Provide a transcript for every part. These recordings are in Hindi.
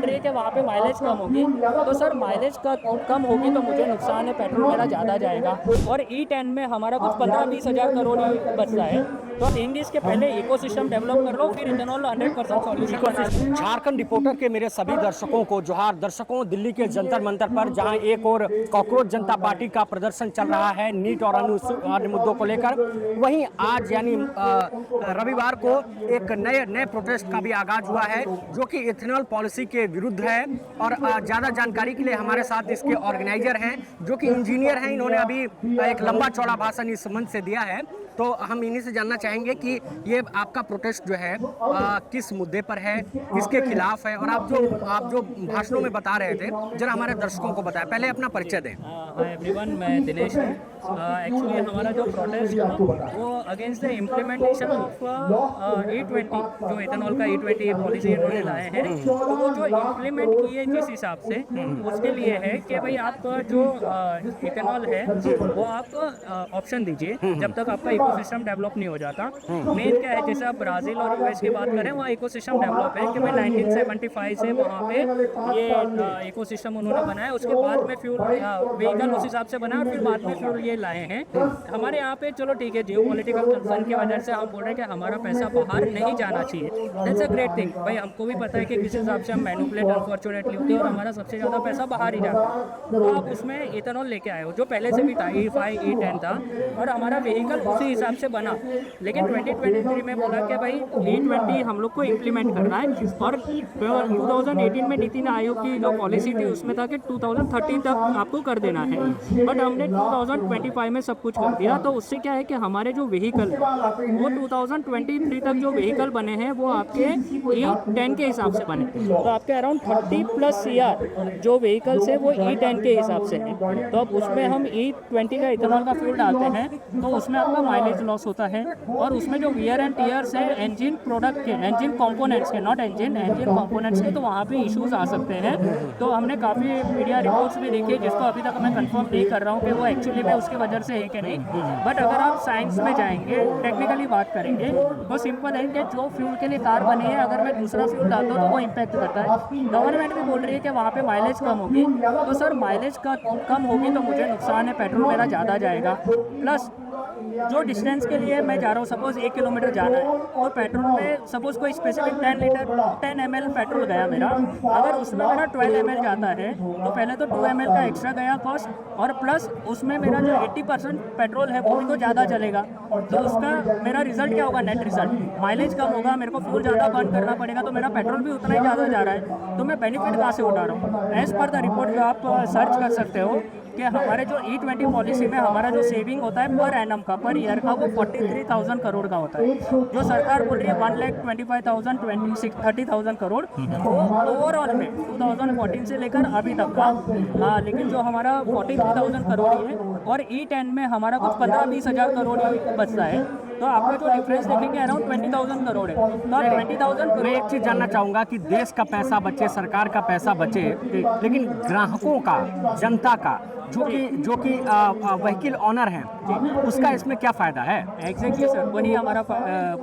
बोल रही है कि वहाँ पे माइलेज कम होगी, तो सर माइलेज का कम होगी तो मुझे नुकसान है, पेट्रोल मेरा ज़्यादा जाएगा। और E10 में हमारा कुछ 15-20 हज़ार करोड़ ही बचता है। तो थिंग इसके पहले इकोसिस्टम डेवलप कर लो, फिर इथेनॉल 100% सॉल्यूशन बना दो। झारखंड रिपोर्टर के मेरे सभी दर्शकों को जोहार। दर्शकों, दिल्ली के जंतर मंतर पर जहां एक और कॉकरोच जनता पार्टी का प्रदर्शन चल रहा है नीट और अन्य मुद्दों को लेकर, वहीं आज यानी रविवार को एक नए प्रोटेस्ट का भी आगाज हुआ है जो कि इथेनॉल पॉलिसी के विरुद्ध है। और ज़्यादा जानकारी के लिए हमारे साथ इसके ऑर्गेनाइजर हैं जो कि इंजीनियर हैं। इन्होंने अभी एक लंबा चौड़ा भाषण इस मंच से दिया है, तो हम इन्हीं से जानना चाहेंगे कि ये आपका प्रोटेस्ट जो है किस मुद्दे पर है, किसके खिलाफ है, और आप जो भाषणों में बता रहे थे जरा हमारे दर्शकों को बताएं। पहले अपना परिचय दें। हाय एवरीवन, मैं दिनेश हूँ। एक्चुअली हमारा जो प्रोटेस्ट है वो against the implementation of E20, जो इथेनॉल का E20 पॉलिसी इन्होंने लाए हैं, तो वो जो इम्प्लीमेंट किए जिस हिसाब से उसके लिए है कि भाई आप जो इथेनॉल है वो आप ऑप्शन दीजिए जब तक आपका इकोसिस्टम डेवलप नहीं हो जाता। मेन क्या है, जैसे आप ब्राज़ील और यूएस की बात करें, वहाँ इकोसिस्टम डेवलप है कि भाई 1975 से वहाँ पे ये इकोसिस्टम उन्होंने बनाया। उसके बाद में फ्यूल व्हीकल उस हिसाब से बना और फिर बाद में फ्यूल ये लाए हैं। हमारे यहाँ पे चलो ठीक है, जियो पॉलिटिकल कंसर्न की वजह से हम बोल रहे हैं कि हमारा पैसा बाहर नहीं जाना चाहिए। That's a great thing. भाई हमको भी पता है कि किस हिसाब से हम मैनिपुलेट अनफॉर्चुनेटली होते हैं और हमारा सबसे ज़्यादा पैसा बाहर ही जाता है। तो आप उसमें इथेनॉल लेके आए हो जो पहले से भी था, E5 E10 था, और हमारा व्हीकल उसी हिसाब से बना। लेकिन 2023 में बोला कि भाई E20 हम लोग को इम्प्लीमेंट करना है। और 2018 में नीति आयोग की जो पॉलिसी थी उसमें था कि 2030 तक आपको कर देना है, बट हमने 2025 में सब कुछ कर दिया। तो उससे क्या है कि हमारे जो व्हीकल वो 2023 तक जो व्हीकल बने हैं वो आपके E10 के हिसाब से बने, तो आपके अराउंड 30+ CR जो व्हीकल्स है वो E10 के हिसाब से है। तो अब उसमें हम E20 का इथेनॉल का फ्यूल डालते हैं तो उसमें आपका माइलेज लॉस होता है, और उसमें जो वियर एंड टीयर्स है इंजन प्रोडक्ट के, इंजन कंपोनेंट्स के, नॉट इंजन कंपोनेंट्स के, तो वहाँ पे इश्यूज आ सकते हैं। तो हमने काफ़ी मीडिया रिपोर्ट्स भी देखी जिसको अभी तक मैं कंफर्म नहीं कर रहा हूँ कि वो एक्चुअली में उसकी वजह से है कि नहीं, बट अगर आप साइंस में जाएंगे, टेक्निकली बात करेंगे, तो सिंपल है कि जो फ्यूल के लिए कार बनी है अगर मैं दूसरा फ्यूल डालता हूँ तो वो इम्पैक्ट करता है। गवर्नमेंट भी बोल रही है कि वहाँ पे माइलेज कम होगी, तो सर माइलेज का कम होगी तो मुझे नुकसान है, पेट्रोल मेरा ज़्यादा जाएगा। प्लस जो डिस्टेंस के लिए मैं जा रहा हूँ, सपोज 1 किलोमीटर जाना है और पेट्रोल में सपोज कोई स्पेसिफिक 10 ml पेट्रोल गया मेरा, अगर उसमें मेरा 12 ml जाता है तो पहले तो 2 ml का एक्स्ट्रा गया कॉस्ट, और प्लस उसमें मेरा जो 80% पेट्रोल है वो भी तो ज़्यादा चलेगा। तो उसका मेरा रिजल्ट क्या होगा, नेट रिजल्ट माइलेज कम होगा, मेरे को फ्यूल ज़्यादा बर्न करना पड़ेगा, तो मेरा पेट्रोल भी उतना ही ज़्यादा जा रहा है, तो मैं बेनिफिट कहाँ से उठा रहा हूँ। एज़ पर द रिपोर्ट जो आप सर्च कर सकते हो कि हमारे जो E20 पॉलिसी में हमारा जो सेविंग होता है पर एनम का, पर ईयर का, वो 43,000 करोड़ का होता है। जो सरकार बोल रही है 1,25,000 30,000 करोड़, वो ओवरऑल में 2014 से लेकर अभी तक का, लेकिन जो हमारा 43,000 करोड़ ही है, और E10 में हमारा कुछ 15-20 हज़ार करोड़ ही बचता है। तो आपका जो डिफरेंस देखेंगे अराउंड 20,000 करोड़ है। तो आप 20,000 करोड़, मैं एक चीज़ जानना चाहूँगा कि देश का पैसा बचे, सरकार का पैसा बचे, लेकिन ग्राहकों का, जनता का, जो कि व्हीकल ऑनर हैं, उसका इसमें क्या फ़ायदा है? एग्जैक्टली सर, वही हमारा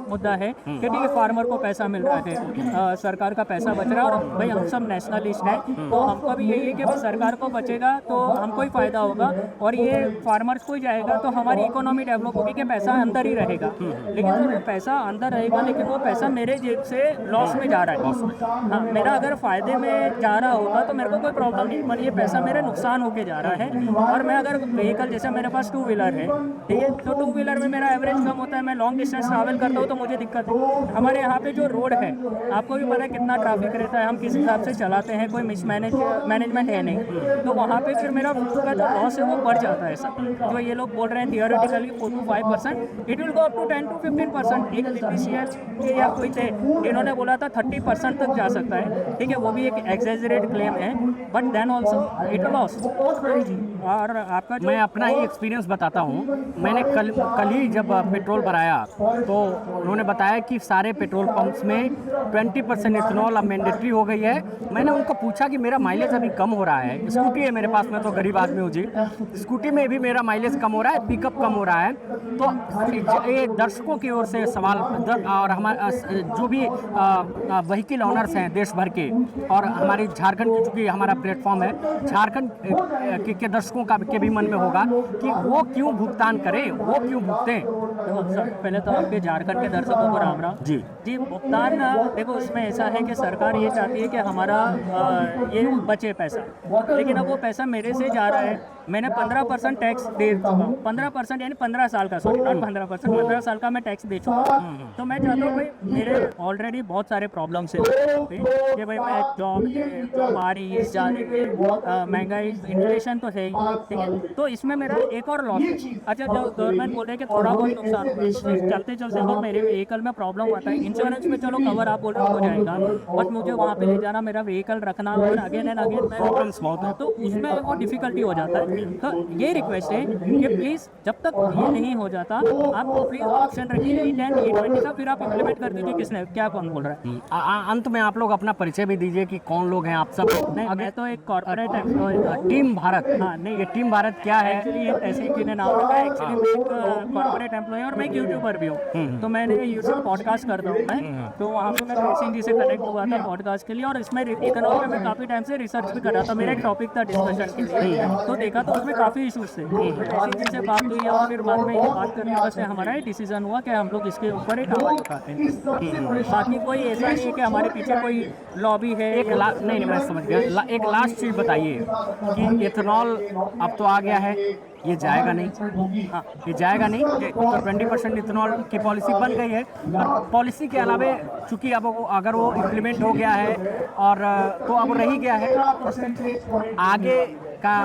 मुद्दा है कि ठीक है, फार्मर को पैसा मिल रहा है, सरकार का पैसा बच रहा है, और भाई हम सब नेशनलिस्ट हैं, तो हमको भी यही है कि सरकार को बचेगा तो हमको ही फ़ायदा होगा, और ये फार्मर्स को ही जाएगा तो हमारी इकोनॉमी डेवलप होगी कि पैसा अंदर ही रहेगा। लेकिन सर पैसा अंदर रहेगा, लेकिन वो पैसा मेरे जेब से लॉस में जा रहा है। हाँ, मेरा अगर फ़ायदे में जा रहा होगा तो मेरे को कोई प्रॉब्लम नहीं, पर ये पैसा मेरे नुकसान होके जा रहा है। और मैं अगर व्हीकल, जैसे मेरे पास 2 व्हीलर है, ठीक है, तो 2 व्हीलर में मेरा एवरेज कम होता है, मैं लॉन्ग डिस्टेंस ट्रैवल करता हूँ तो मुझे दिक्कत है। हमारे यहाँ पे जो रोड है आपको भी पता है कितना ट्रैफिक रहता है, हम किस हिसाब से चलाते हैं, कोई मैनेजमेंट है नहीं, तो वहाँ पे फिर मेरा फ्यूल का जो लॉस है वो बढ़ जाता है। सर जो ये लोग बोल रहे हैं theoretically 4 to 5%, it will go up to 10 to 15%। एक DPCL के या कोई थे, इन्होंने बोला था 30% तक जा सकता है, ठीक है, वो भी एक एग्जेजरेट क्लेम है, but then also it loss. और आपका मैं अपना ही एक्सपीरियंस बताता हूँ। मैंने कल ही जब पेट्रोल भराया तो उन्होंने बताया कि सारे पेट्रोल पंप्स में 20% इथेनॉल अब मैंडेटरी हो गई है। मैंने उनको पूछा कि मेरा माइलेज अभी कम हो रहा है, स्कूटी है मेरे पास, मैं तो गरीब आदमी हूँ जी, स्कूटी में भी मेरा माइलेज कम हो रहा है, पिकअप कम हो रहा है, तो ये एक दर्शकों की ओर से सवाल और हमारे जो भी व्हीकल ऑनर्स हैं देश भर के और हमारी झारखंड की, चूँकि हमारा प्लेटफॉर्म है, झारखंड के दर्शकों का के भी मन में होगा कि वो क्यों भुगतान करें, वो क्यों भुगतें। देखो सर, पहले तो आपके झारखंड के दर्शकों को राम राम जी भुगतान। देखो उसमें ऐसा है कि सरकार ये चाहती है कि हमारा ये बचे पैसा, लेकिन अब वो पैसा मेरे से जा रहा है। मैंने 15% टैक्स दे चुका, 15% यानी 15 साल का, सॉरी नॉट 15%, 15 साल का मैं टैक्स दे चुका। तो मैं चाहता हूँ भाई, मेरे ऑलरेडी बहुत सारे प्रॉब्लम्स हैं कि भाई मैं जॉब, बारिश, जाने महंगाई, इन्फ्लेशन तो है ही, ठीक है। तो इसमें मेरा एक और लॉस है। अच्छा, जो गवर्नमेंट बोल रहे हैं कि थोड़ा बहुत नुकसान चलते चलते अगर मेरे व्हीकल में प्रॉब्लम आता है, इंश्योरेंस में चलो कवर आप बोल रहे हो जाएगा, बट मुझे वहाँ पे ले जाना, मेरा व्हीकल रखना और अगेन एंड अगेन प्रॉब्लम्स बहुत है, तो उसमें वो डिफिकल्टी हो जाता है। तो ये रिक्वेस्ट है कि प्लीज़ जब तक ये नहीं हो जाता, आप प्लीज ऑप्शन रखिए E10 का, फिर आप इम्प्लीमेंट कर दीजिए। किसने क्या, कौन बोल रहा है? अंत में आप लोग अपना परिचय भी दीजिए कि कौन लोग हैं आप सब। नहीं, मैं तो एक कॉर्पोरेट टीम भारत। हाँ नहीं, ये टीम भारत क्या है? एक्चुअली ये ऐसे ही किन्हें नाम रखा है। एक्चुअली मैं एक कॉर्पोरेट एम्प्लॉय और मैं एक यूट्यूबर भी हूँ, तो मैंने यूट्यूब पॉडकास्ट करता हूँ मैं, तो वहाँ पे मैं सिंह जी से कनेक्ट हुआ था पॉडकास्ट के लिए, और इसमें इकोनॉमी में मैं काफ़ी टाइम से रिसर्च भी कर रहा था। मेरा एक टॉपिक था डिस्कशन के लिए, तो देखा तो उसमें काफ़ी इशूज़ थे। सिंह जी से बात हुई और फिर बाद में ये बात करने के बाद हमारा ये डिसीजन हुआ कि हम लोग इसके ऊपर एक आवाज़ उठाते हैं। बाकी कोई ऐसा नहीं है कि हमारे पीछे कोई लॉबी है। नहीं मैं समझ गया। एक लास्ट चीज़ बताइए कि इथेनॉल अब तो आ गया है, ये जाएगा नहीं? हाँ, ये जाएगा नहीं। तो 20% इथेनॉल की पॉलिसी बन गई है, और पॉलिसी के अलावा चूँकि अब अगर वो इम्प्लीमेंट हो गया है और तो अब रही गया है, आगे का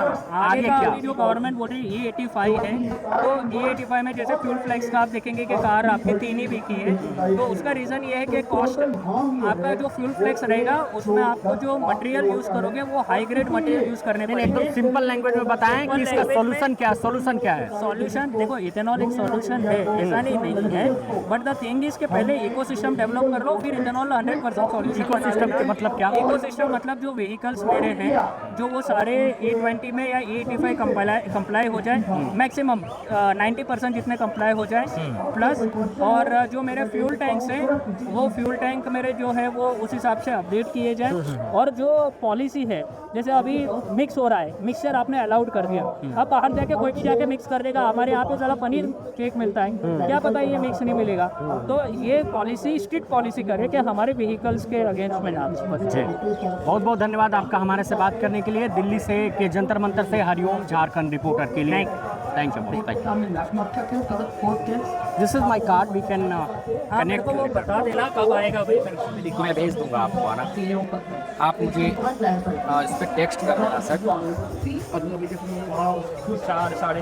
क्या? जो गवर्नमेंट बोल रही है E85 है, तो E85 में जैसे फ्यूल फ्लेक्स का आप देखेंगे कि कार आपकी 3 ही बिकी है, तो उसका रीज़न ये है कि कॉस्ट आपका जो फ्यूल फ्लेक्स रहेगा उसमें आपको जो मटेरियल यूज़ करोगे वो हाई ग्रेड मटेरियल यूज़ करने पड़ेंगे। एकदम सिंपल लैंग्वेज में बताएं कि इसका सॉल्यूशन क्या है? सॉल्यूशन देखो, इथेनॉल एक सॉल्यूशन है, ऐसा नहीं है, बट द थिंग इज के पहले इकोसिस्टम डेवलप कर लो, फिर इथेनॉल 100% सॉल्यूशन। इकोसिस्टम के मतलब क्या? इकोसिस्टम मतलब जो व्हीकल्स मेरे हैं, जो वो सारे E20 में या E85 कंप्लाई हो जाए, मैक्सिमम 90% जितने कंप्लाई हो जाए, प्लस और जो मेरे फ्यूल टैंक्स हैं वो फ्यूल टैंक मेरे जो है वो उस हिसाब से अपडेट किए जाए। और जो पॉलिसी है, जैसे अभी मिक्स हो रहा है, मिक्सचर आपने अलाउड कर दिया, अब बाहर जाके कोई भी जाके मिक्स कर देगा। हमारे यहाँ पे ज़्यादा पनीर केक मिलता है, क्या पता ये मिक्स नहीं मिलेगा। तो ये पॉलिसी स्ट्रिक्ट पॉलिसी करे कि हमारे व्हीकल्स के अगेंस्ट में ना। बहुत बहुत धन्यवाद आपका हमारे से बात करने के लिए। दिल्ली से के जंतर मंतर से हरिओम झारखंड रिपोर्टर के लिए thank you. This is my card, we can connect. वो बता देना कब आएगा भाई, मैं भेज दूंगा आपको आना। आप मुझे इस पर टेक्स्ट कर देना सर। 4 साढ़े